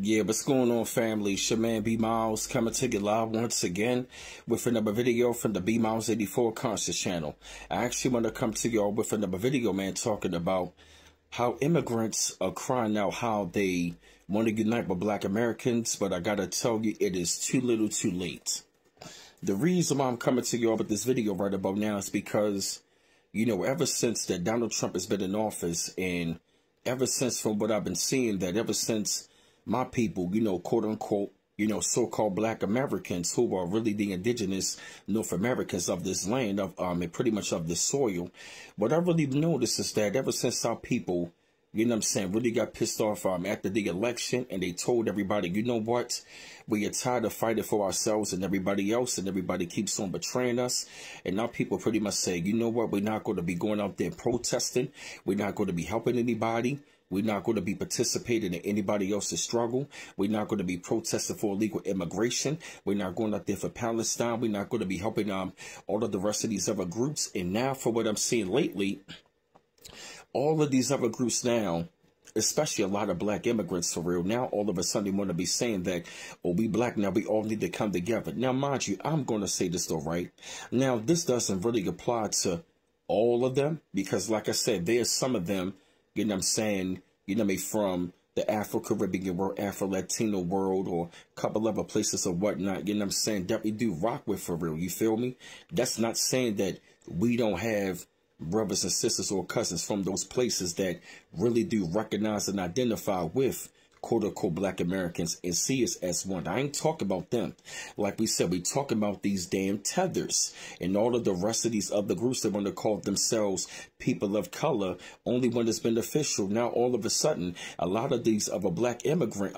Yeah, what's going on, family? It's your man B Miles coming to you live once again with another video from the B Miles 84 Conscious channel. I actually want to come to y'all with another video, man, talking about how immigrants are crying out how they want to unite with Black Americans, but I gotta tell you, it is too little too late. The reason why I'm coming to y'all with this video right about now is because, you know, ever since that Donald Trump has been in office, and ever since from what I've been seeing, that ever since my people, you know, quote unquote, you know, so-called Black Americans who are really the indigenous North Americans of this land, and pretty much of this soil, what I really noticed is that ever since our people, you know what I'm saying, really got pissed off after the election, and they told everybody, you know what, we are tired of fighting for ourselves and everybody else, and everybody keeps on betraying us. And now people pretty much say, you know what, we're not going to be going out there protesting. We're not going to be helping anybody. We're not going to be participating in anybody else's struggle. We're not going to be protesting for illegal immigration. We're not going out there for Palestine. We're not going to be helping all of the rest of these other groups. And now, for what I'm seeing lately, all of these other groups now, especially a lot of Black immigrants for real, now all of a sudden they want to be saying that, oh, we Black now, we all need to come together. Now, mind you, I'm going to say this though, right? Now, this doesn't really apply to all of them, because like I said, there's some of them, you know what I'm saying, you know what I mean, from the Afro-Caribbean world, Afro-Latino world, or a couple other places or whatnot, you know what I'm saying, that we do rock with for real, you feel me? That's not saying that we don't have brothers and sisters or cousins from those places that really do recognize and identify with quote-unquote Black Americans and see us as one. I ain't talking about them. Like we said, we talking about these damn tethers and all of the rest of these other groups that want to call themselves people of color, only when it's beneficial. Now, all of a sudden, a lot of these other Black immigrants,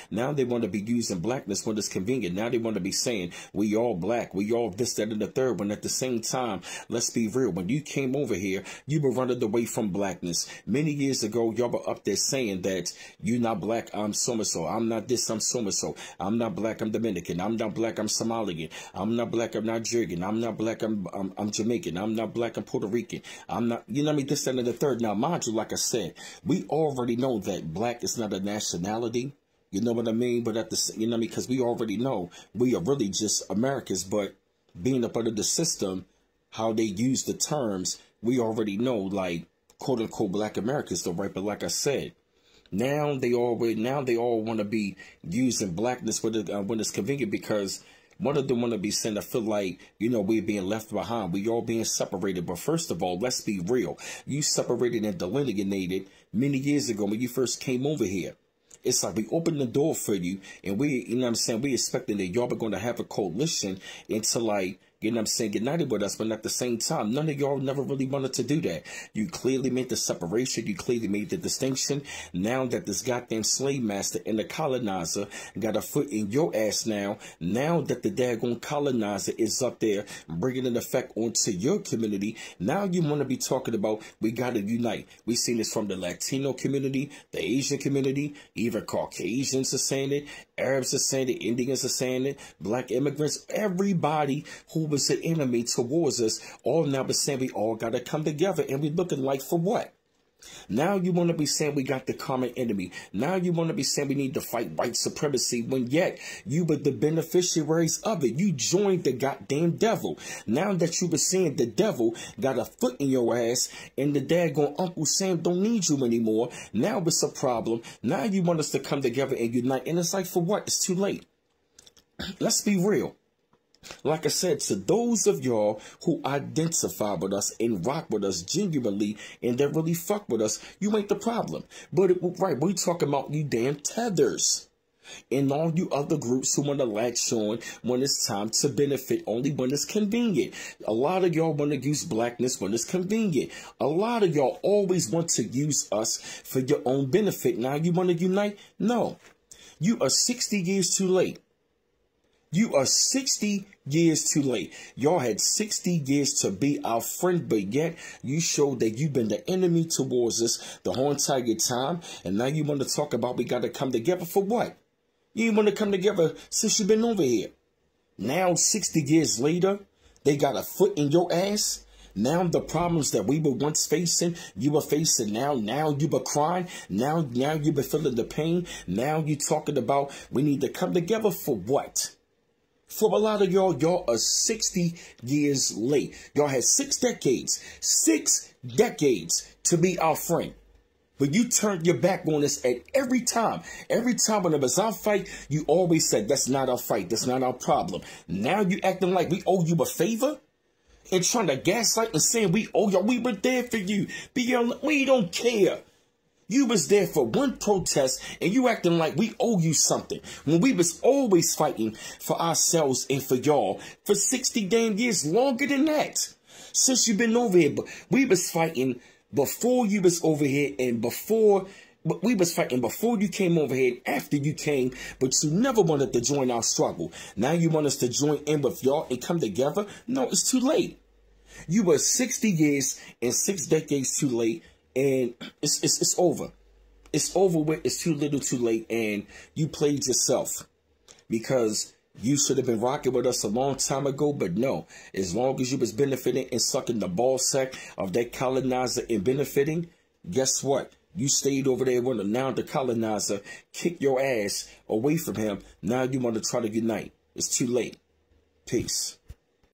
now they want to be using Blackness when it's convenient. Now they want to be saying, we all Black, we all this, that, and the third. When at the same time, let's be real, when you came over here, you were running away from Blackness. Many years ago, y'all were up there saying that you're not Black, I'm so-and-so. I'm not this, I'm so-and-so. I'm not Black, I'm Dominican. I'm not Black, I'm Somalian. I'm not Black, I'm Nigerian. I'm not Black, I'm Jamaican. I'm not Black, I'm Puerto Rican. I'm not, you know what I mean, this, that, and the third. Now, mind you, like I said, we already know that Black is not a nationality. You know what I mean? But at the, you know what I mean, because we already know we are really just Americans, but being a part of the system, how they use the terms, we already know, like, quote unquote Black Americans, though, right? But like I said, now they all want to be using Blackness when it's convenient, because one of them want to be saying, I feel like, you know, we're being left behind. We all being separated. But first of all, let's be real. You separated and delineated many years ago when you first came over here. It's like we opened the door for you, and we, you know what I'm saying, we expecting that y'all are going to have a coalition into, like, you know what I'm saying, united with us, but at the same time, none of y'all never really wanted to do that. You clearly made the separation. You clearly made the distinction. Now that this goddamn slave master and the colonizer got a foot in your ass now that the daggone colonizer is up there bringing an effect onto your community, now you want to be talking about we got to unite. We've seen this from the Latino community, the Asian community, even Caucasians are saying it, Arabs are saying it, Indians are saying it, Black immigrants, everybody who was an enemy towards us, all now but saying we all got to come together, and we looking like for what? Now you want to be saying we got the common enemy. Now you want to be saying we need to fight white supremacy, when yet you were the beneficiaries of it. You joined the goddamn devil. Now that you were saying the devil got a foot in your ass and the daggone Uncle Sam don't need you anymore, now it's a problem. Now you want us to come together and unite, and it's like, for what? It's too late. Let's be real. Like I said, to those of y'all who identify with us and rock with us genuinely and that really fuck with us, you ain't the problem. But, right, we talking about you damn tethers and all you other groups who want to latch on when it's time to benefit, only when it's convenient. A lot of y'all want to use Blackness when it's convenient. A lot of y'all always want to use us for your own benefit. Now you want to unite? No. You are 60 years too late. You are 60 years too late. Y'all had 60 years to be our friend, but yet you showed that you've been the enemy towards us the whole entire time. And now you want to talk about we got to come together for what? You didn't want to come together since you've been over here. Now, 60 years later, they got a foot in your ass. Now the problems that we were once facing, you were facing now. Now you were crying. Now you were feeling the pain. Now you talking about we need to come together for what? For a lot of y'all are 60 years late. Y'all had 6 decades to be our friend. But you turned your back on us at every time. Every time when it was our fight, you always said, that's not our fight. That's not our problem. Now you acting like we owe you a favor and trying to gaslight and saying we owe y'all. We were there for you. We don't care. You was there for one protest and you acting like we owe you something when we was always fighting for ourselves and for y'all for 60 damn years, longer than that. Since you've been over here, but we was fighting before you was over here and we was fighting before you came over here and after you came, but you never wanted to join our struggle. Now you want us to join in with y'all and come together? No, it's too late. You were 60 years and 6 decades too late. And it's over. It's over with. It's too little too late. And you played yourself because you should have been rocking with us a long time ago. But no, as long as you was benefiting and sucking the ball sack of that colonizer and benefiting, guess what? You stayed over there when now the colonizer kicked your ass away from him. Now you want to try to unite. It's too late. Peace.